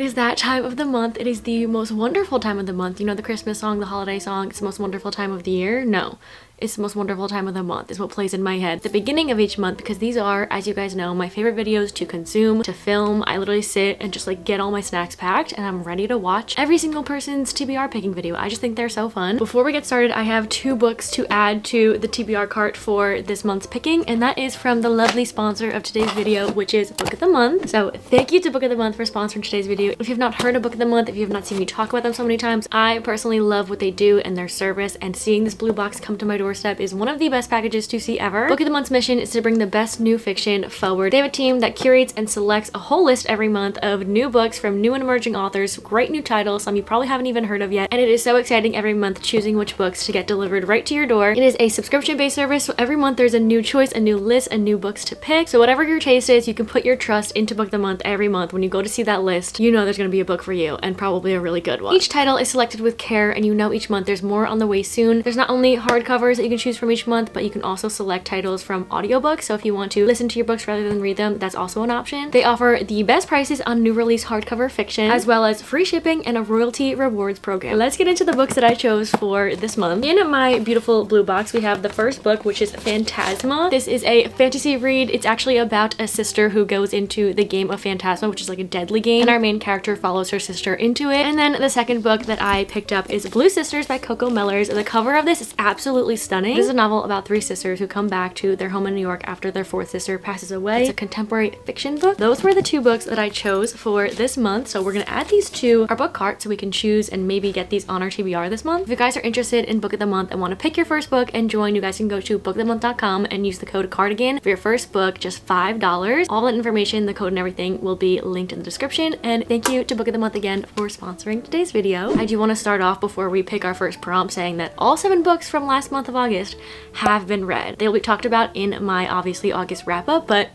is that time of the month. It is the most wonderful time of the month. You know the Christmas song, the holiday song, it's the most wonderful time of the year? No. It's the most wonderful time of the month is what plays in my head at the beginning of each month, because these are, as you guys know, my favorite videos to consume, to film. I literally sit and just like get all my snacks packed and I'm ready to watch every single person's TBR picking video. I just think they're so fun. Before we get started, I have 2 books to add to the TBR cart for this month's picking, and that is from the lovely sponsor of today's video, which is Book of the Month. So thank you to Book of the Month for sponsoring today's video. If you've not heard of Book of the Month, if you've not seen me talk about them so many times, I personally love what they do and their service, and seeing this blue box come to my doorstep is one of the best packages to see ever. Book of the Month's mission is to bring the best new fiction forward. They have a team that curates and selects a whole list every month of new books from new and emerging authors, great new titles, some you probably haven't even heard of yet, and it is so exciting every month choosing which books to get delivered right to your door. It is a subscription-based service, so every month there's a new choice, a new list, and new books to pick. So whatever your taste is, you can put your trust into Book of the Month every month. When you go to see that list, you know there's going to be a book for you, and probably a really good one. Each title is selected with care, and you know each month there's more on the way soon. There's not only hardcovers that you can choose from each month, but you can also select titles from audiobooks, so if you want to listen to your books rather than read them, that's also an option. They offer the best prices on new release hardcover fiction, as well as free shipping and a royalty rewards program. Let's get into the books that I chose for this month. In my beautiful blue box, we have the first book, which is Phantasma. This is a fantasy read. It's actually about a sister who goes into the game of Phantasma, which is like a deadly game, and our main character follows her sister into it. And then the second book that I picked up is Blue Sisters by Coco Mellors. The cover of this is absolutely stunning. This is a novel about 3 sisters who come back to their home in New York after their 4th sister passes away. It's a contemporary fiction book. Those were the 2 books that I chose for this month, so we're gonna add these to our book cart so we can choose and maybe get these on our TBR this month. If you guys are interested in Book of the Month and want to pick your first book and join, you guys can go to bookofthemonth.com and use the code CARDIGAN for your first book, just $5. All that information, the code and everything will be linked in the description. And thank you to Book of the Month again for sponsoring today's video. I do want to start off before we pick our first prompt saying that all 7 books from last month of August have been read. They'll be talked about in my obviously August wrap up, but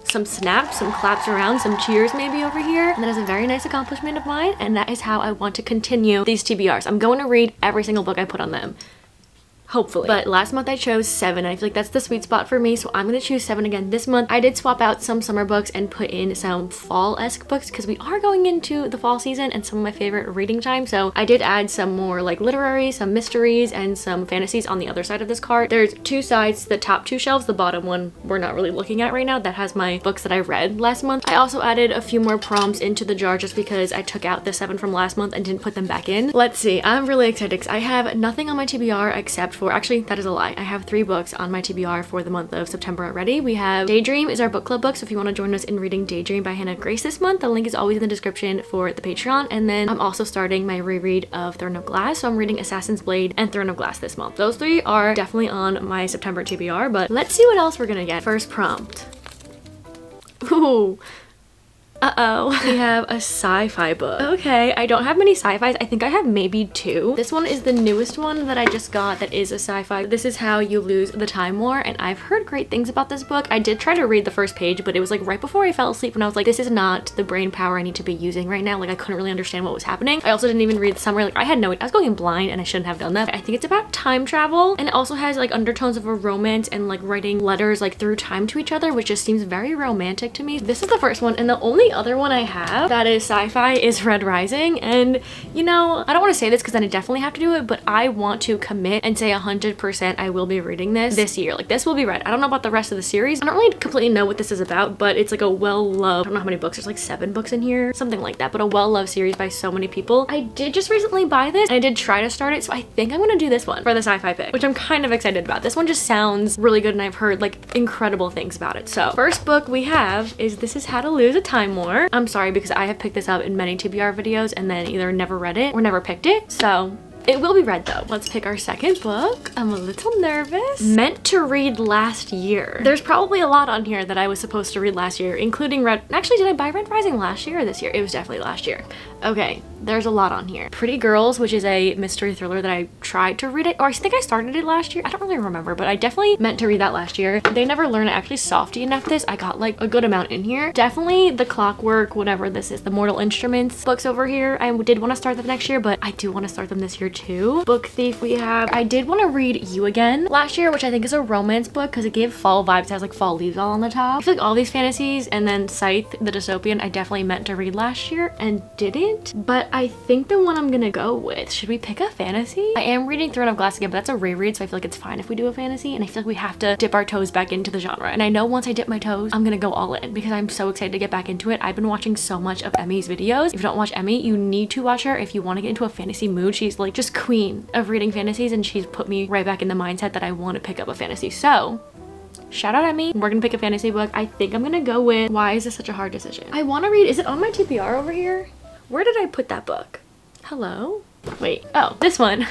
some snaps, some claps around, some cheers maybe over here. And that is a very nice accomplishment of mine, and that is how I want to continue these TBRs. I'm going to read every single book I put on them. Hopefully. But last month I chose 7. I feel like that's the sweet spot for me, so I'm gonna choose 7 again this month. I did swap out some summer books and put in some fall-esque books because we are going into the fall season and some of my favorite reading time, so I did add some more like literary, some mysteries, and some fantasies on the other side of this cart. There's 2 sides, the top 2 shelves, the bottom one we're not really looking at right now, that has my books that I read last month. I also added a few more prompts into the jar just because I took out the 7 from last month and didn't put them back in. Let's see, I'm really excited because I have nothing on my TBR except for, actually that is a lie, I have 3 books on my TBR for the month of September already. We have Daydream is our book club book, so if you want to join us in reading Daydream by Hannah Grace this month, the link is always in the description for the Patreon. And then I'm also starting my reread of Throne of Glass, so I'm reading Assassin's Blade and Throne of Glass this month. Those 3 are definitely on my September TBR, but let's see what else we're gonna get. First prompt. Ooh. Uh-oh. We have a sci-fi book. Okay, I don't have many sci-fis. I think I have maybe 2. This one is the newest one that I just got that is a sci-fi. This is How You Lose the Time War, and I've heard great things about this book. I did try to read the first page, but it was like right before I fell asleep when I was like, this is not the brain power I need to be using right now. Like I couldn't really understand what was happening. I also didn't even read the summary. Like I was going in blind and I shouldn't have done that. I think it's about time travel, and it also has like undertones of a romance and like writing letters like through time to each other, which just seems very romantic to me. This is the first one, and the only other one I have that is sci-fi is Red Rising. And you know, I don't want to say this because then I definitely have to do it, but I want to commit and say 100% I will be reading this year. Like this will be read. I don't know about the rest of the series. I don't really completely know what this is about, but it's like a well-loved, I don't know how many books, there's like 7 books in here, something like that, but a well-loved series by so many people. I did just recently buy this and I did try to start it, so I think I'm gonna do this one for the sci-fi pick, which I'm kind of excited about. This one just sounds really good and I've heard like incredible things about it. So first book we have is This Is How to Lose a Time War. I'm sorry because I have picked this up in many TBR videos and then either never read it or never picked it, so it will be read though. Let's pick our second book. I'm a little nervous. Meant to read last year. There's probably a lot on here that I was supposed to read last year, including actually, did I buy Red Rising last year or this year? It was definitely last year. Okay, there's a lot on here. Pretty Girls, which is a mystery thriller that I tried to read it, or I think I started it last year. I don't really remember, but I definitely meant to read that last year. They Never Learn. I actually softy enough this. I got like a good amount in here. Definitely The Clockwork, whatever this is, the Mortal Instruments books over here. I did want to start them next year, but I do want to start them this year 2. Book Thief we have. I did want to read You Again last year, which I think is a romance book because it gave fall vibes. It has like fall leaves all on the top. I feel like all these fantasies and then Scythe, the dystopian, I definitely meant to read last year and didn't. But I think the one I'm gonna go with, should we pick a fantasy? I am reading Throne of Glass again, but that's a reread, so I feel like it's fine if we do a fantasy. And I feel like we have to dip our toes back into the genre. And I know once I dip my toes, I'm gonna go all in because I'm so excited to get back into it. I've been watching so much of Emmy's videos. If you don't watch Emmy, you need to watch her if you want to get into a fantasy mood. She's like just queen of reading fantasies, and she's put me right back in the mindset that I want to pick up a fantasy. So shout out Emmy. We're gonna pick a fantasy book. I think I'm gonna go with, why is this such a hard decision? I want to read, is it on my TBR over here? Where did I put that book? Hello? Wait, oh, this one.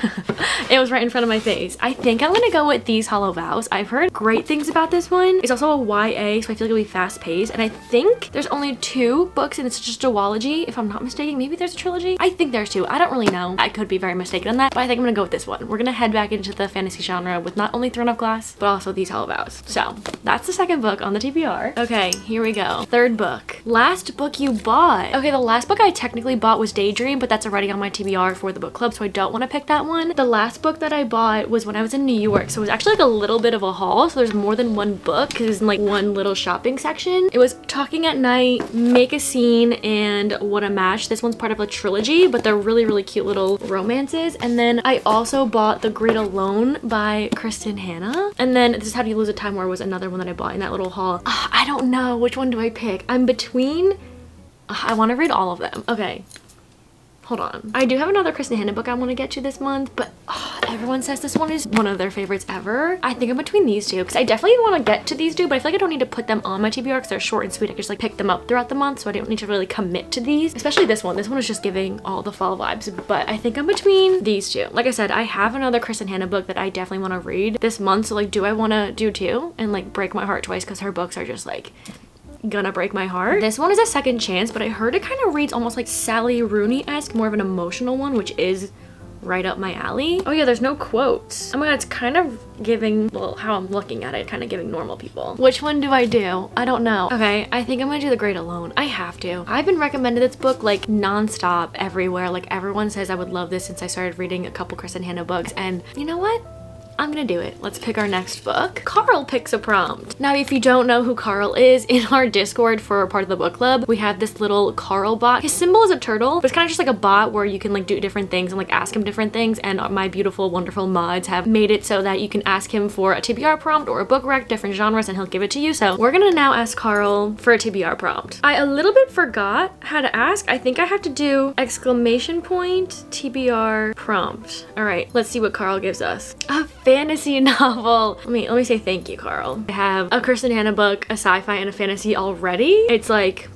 It was right in front of my face. I think I'm gonna go with These Hollow Vows. I've heard great things about this one. It's also a YA, so I feel like it'll be fast paced. And I think there's only 2 books and it's just a duology, if I'm not mistaken. Maybe there's a trilogy. I think there's 2. I don't really know. I could be very mistaken on that, but I think I'm gonna go with this one. We're gonna head back into the fantasy genre with not only Throne of Glass, but also These Hollow Vows. So that's the second book on the TBR. Okay, here we go. Third book. Last book you bought. Okay, the last book I technically bought was Daydream, but that's already on my TBR for the book club, so I don't want to pick that one. The last book that I bought was when I was in New York, so it was actually like a little bit of a haul, so there's more than one book because it's in like one little shopping section. It was Talking at Night, Make a Scene, and What a Match. This one's part of a trilogy, but they're really cute little romances. And then I also bought The Great Alone by Kristen Hanna, and then This Is How You Lose a Time War was another one that I bought in that little haul. I don't know, which one do I pick? I'm between, I want to read all of them. Okay, hold on. I do have another Kristen Hanna book I want to get to this month, but everyone says this one is one of their favorites ever. I think I'm between these two because I definitely want to get to these two, but I feel like I don't need to put them on my TBR because they're short and sweet. I can just like pick them up throughout the month, so I don't need to really commit to these, especially this one. This one is just giving all the fall vibes, but I think I'm between these two. Like I said, I have another Kristen Hanna book that I definitely want to read this month, so like, do I want to do 2 and like break my heart twice because her books are just like gonna break my heart? This one is a second chance, but I heard it kind of reads almost like Sally Rooney-esque, more of an emotional one, which is right up my alley. Oh yeah, there's no quotes. Oh my god, it's kind of giving, well, how I'm looking at it, kind of giving normal people. Which one do I do? I don't know. Okay, I think I'm gonna do The Great Alone. I have to. I've been recommended this book like nonstop everywhere. Like everyone says I would love this since I started reading a couple Kristen Hanna books, and you know what? I'm gonna do it. Let's pick our next book. Carl picks a prompt. Now, if you don't know who Carl is, in our Discord for part of the book club, we have this little Carl bot. His symbol is a turtle, but it's kind of just like a bot where you can like do different things and like ask him different things. And my beautiful, wonderful mods have made it so that you can ask him for a TBR prompt or a book rec, different genres, and he'll give it to you. So we're gonna now ask Carl for a TBR prompt. I a little bit forgot how to ask. I think I have to do exclamation point TBR prompt. All right, let's see what Carl gives us. A fantasy novel. Let me say thank you, Carl. I have a Kristen Hanna book, a sci-fi, and a fantasy already. It's like,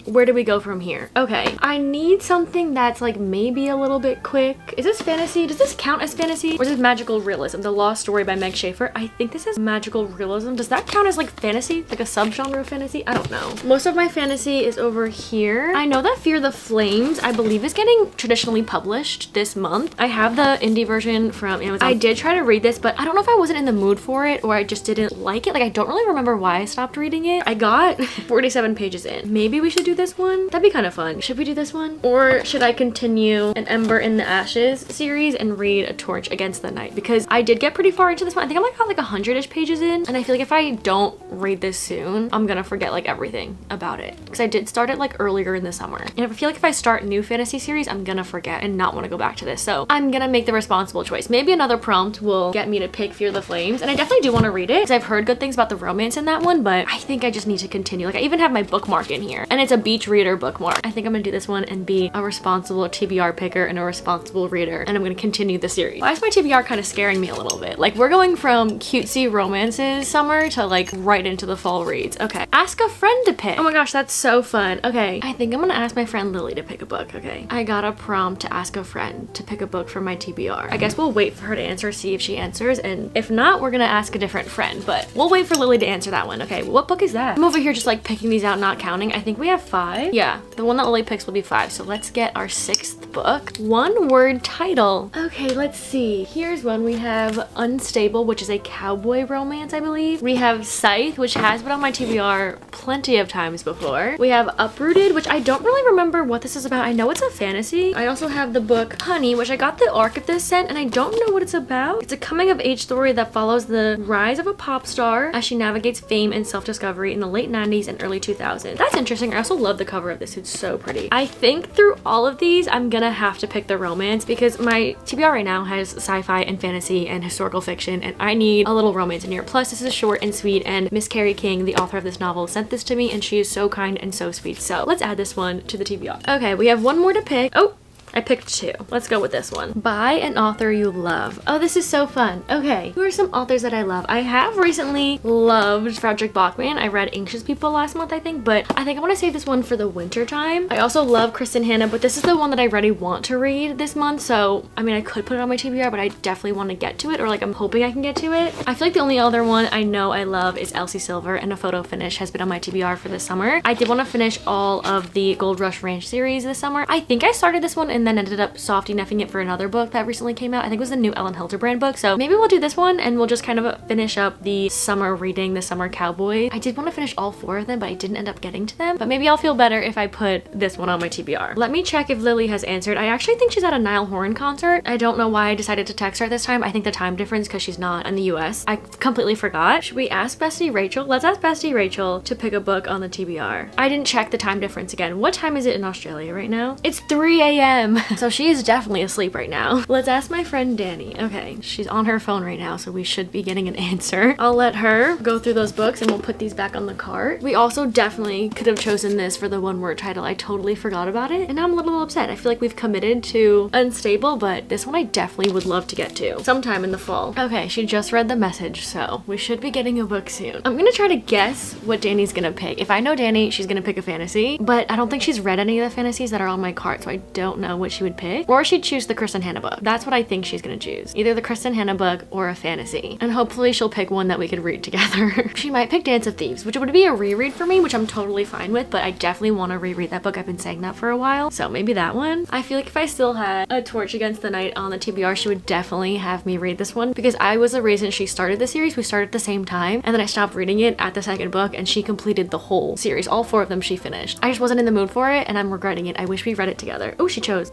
where do we go from here? Okay, I need something that's like maybe a little bit quick. Is this fantasy? Does this count as fantasy? Or is this magical realism? The Lost Story by Meg Schaefer. I think this is magical realism. Does that count as like fantasy? Like a subgenre of fantasy? I don't know. Most of my fantasy is over here. I know that Fear the Flames, I believe, is getting traditionally published this month. I have the indie version from Amazon. I did try to read this, but I don't know if I wasn't in the mood for it or I just didn't like it. Like, I don't really remember why I stopped reading it. I got 47 pages in. Maybe we should do this one. That'd be kind of fun. Should we do this one? Or should I continue an Ember in the Ashes series and read A Torch Against the Night? Because I did get pretty far into this one. I think I'm like got like 100-ish pages in, and I feel like if I don't read this soon, I'm gonna forget like everything about it. Because I did start it like earlier in the summer. And I feel like if I start new fantasy series, I'm gonna forget and not want to go back to this. So I'm gonna make the responsible choice. Maybe another prompt will get me to pick Fear the Flames. And I definitely do want to read it because I've heard good things about the romance in that one, but I think I just need to continue. Like, I even have my bookmark in here, and it's a beach reader bookmark. I think I'm gonna do this one and be a responsible TBR picker and a responsible reader, and I'm gonna continue the series. Why is my TBR kind of scaring me a little bit? Like, we're going from cutesy romances summer to like right into the fall reads. Okay, ask a friend to pick. Oh my gosh, that's so fun. Okay, I think I'm gonna ask my friend Lily to pick a book. Okay, I got a prompt to ask a friend to pick a book for my TBR. I guess we'll wait for her to answer, see if she answers, and if not, we're gonna ask a different friend, but we'll wait for Lily to answer that one. Okay, what book is that? I'm over here just like picking these out, not counting. I think we have 5? Yeah, the one that Lily picks will be 5. So let's get our 6th book. One word title. Okay, let's see. Here's one. We have Unstable, which is a cowboy romance, I believe. We have Scythe, which has been on my TBR plenty of times before. We have Uprooted, which I don't really remember what this is about. I know it's a fantasy. I also have the book Honey, which I got the arc of this set and I don't know what it's about. It's a coming of age story that follows the rise of a pop star as she navigates fame and self-discovery in the late 90s and early 2000s. That's interesting. I also love the cover of this. It's so pretty. I think through all of these, I'm gonna have to pick the romance because my TBR right now has sci-fi and fantasy and historical fiction and I need a little romance in here. Plus, this is short and sweet and Miss Carrie King, the author of this novel, sent this to me and she is so kind and so sweet. So let's add this one to the TBR. Okay, we have one more to pick. Oh, I picked 2. Let's go with this one. By an author you love. Oh, this is so fun. Okay, who are some authors that I love? I have recently loved Frederick Bachman. I read Anxious People last month, I think, but I think I want to save this one for the winter time. I also love Kristen Hanna, but this is the one that I really want to read this month. So, I mean, I could put it on my TBR, but I definitely want to get to it, or like I'm hoping I can get to it. I feel like the only other one I know I love is Elsie Silver, and A Photo Finish has been on my TBR for this summer. I did want to finish all of the Gold Rush Ranch series this summer. I think I started this one and then ended up softy neffing it for another book that recently came out. I think it was the new Ellen Hildebrand book. So maybe we'll do this one and we'll just kind of finish up the summer reading, the summer cowboy. I did want to finish all 4 of them, but I didn't end up getting to them. But maybe I'll feel better if I put this one on my TBR. Let me check if Lily has answered. I actually think she's at a Niall Horan concert. I don't know why I decided to text her this time. I think the time difference because she's not in the US. I completely forgot. Should we ask Bestie Rachel? Let's ask Bestie Rachel to pick a book on the TBR. I didn't check the time difference again. What time is it in Australia right now? It's 3 a.m. So she is definitely asleep right now. Let's ask my friend Danny. Okay, she's on her phone right now, so we should be getting an answer. I'll let her go through those books and we'll put these back on the cart. We also definitely could have chosen this for the one word title. I totally forgot about it and now I'm a little upset. I feel like we've committed to Unstable, but this one I definitely would love to get to sometime in the fall. Okay, she just read the message, so we should be getting a book soon. I'm gonna try to guess what Danny's gonna pick. If I know Danny, she's gonna pick a fantasy, but I don't think she's read any of the fantasies that are on my cart, so I don't know what she would pick. Or she'd choose the Kristen Hanna book. That's what I think she's gonna choose. Either the Kristen Hanna book or a fantasy. And hopefully she'll pick one that we could read together. She might pick Dance of Thieves, which would be a reread for me, which I'm totally fine with, but I definitely want to reread that book. I've been saying that for a while, so maybe that one. I feel like if I still had A Torch Against the Night on the TBR, she would definitely have me read this one because I was the reason she started the series. We started at the same time and then I stopped reading it at the 2nd book and she completed the whole series. All 4 of them she finished. I just wasn't in the mood for it and I'm regretting it. I wish we read it together. Oh, she chose.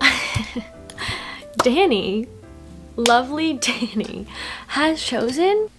Danny, lovely Danny, has chosen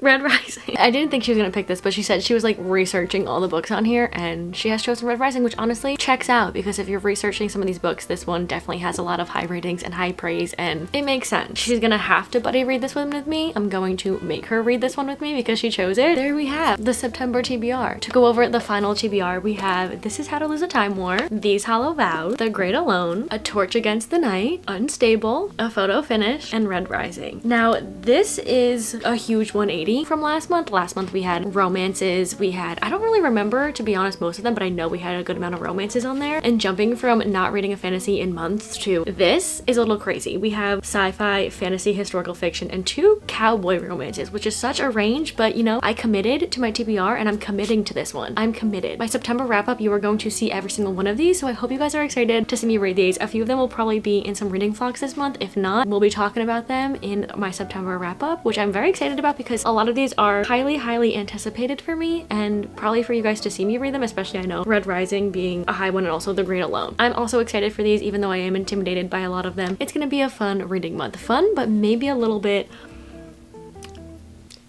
Red Rising. I didn't think she was gonna pick this, but she said she was like researching all the books on here and she has chosen Red Rising, which honestly checks out because if you're researching some of these books, this one definitely has a lot of high ratings and high praise and it makes sense. She's gonna have to buddy read this one with me. I'm going to make her read this one with me because she chose it. There we have the September TBR. To go over the final TBR, we have This Is How to Lose a Time War, These Hollow Vows, The Great Alone, A Torch Against the Night, Unstable, A Photo Finish, and Red Rising. Now this is a huge 180 from last month. Last month we had romances, we had, I don't really remember to be honest most of them, but I know we had a good amount of romances on there. And jumping from not reading a fantasy in months to this is a little crazy. We have sci-fi, fantasy, historical fiction, and 2 cowboy romances, which is such a range, but you know, I committed to my TBR and I'm committing to this one. I'm committed. My September wrap up, you are going to see every single one of these, so I hope you guys are excited to see me read these. A few of them will probably be in some reading vlogs this month. If not, we'll be talking about them in my September wrap up, which I'm very excited about because a lot of these are highly anticipated for me and probably for you guys to see me read them, especially I know Red Rising being a high one and also The Great Alone. I'm also excited for these even though I am intimidated by a lot of them. It's gonna be a fun reading month. Fun, but maybe a little bit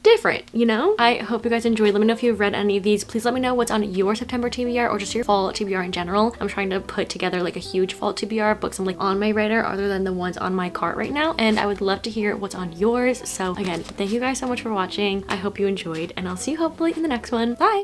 different, you know? I hope you guys enjoyed. Let me know if you've read any of these. Please let me know what's on your September TBR or just your fall TBR in general. I'm trying to put together like a huge fall TBR, books I'm like on my radar other than the ones on my cart right now, and I would love to hear what's on yours. So again, thank you guys so much for watching. I hope you enjoyed and I'll see you hopefully in the next one. Bye!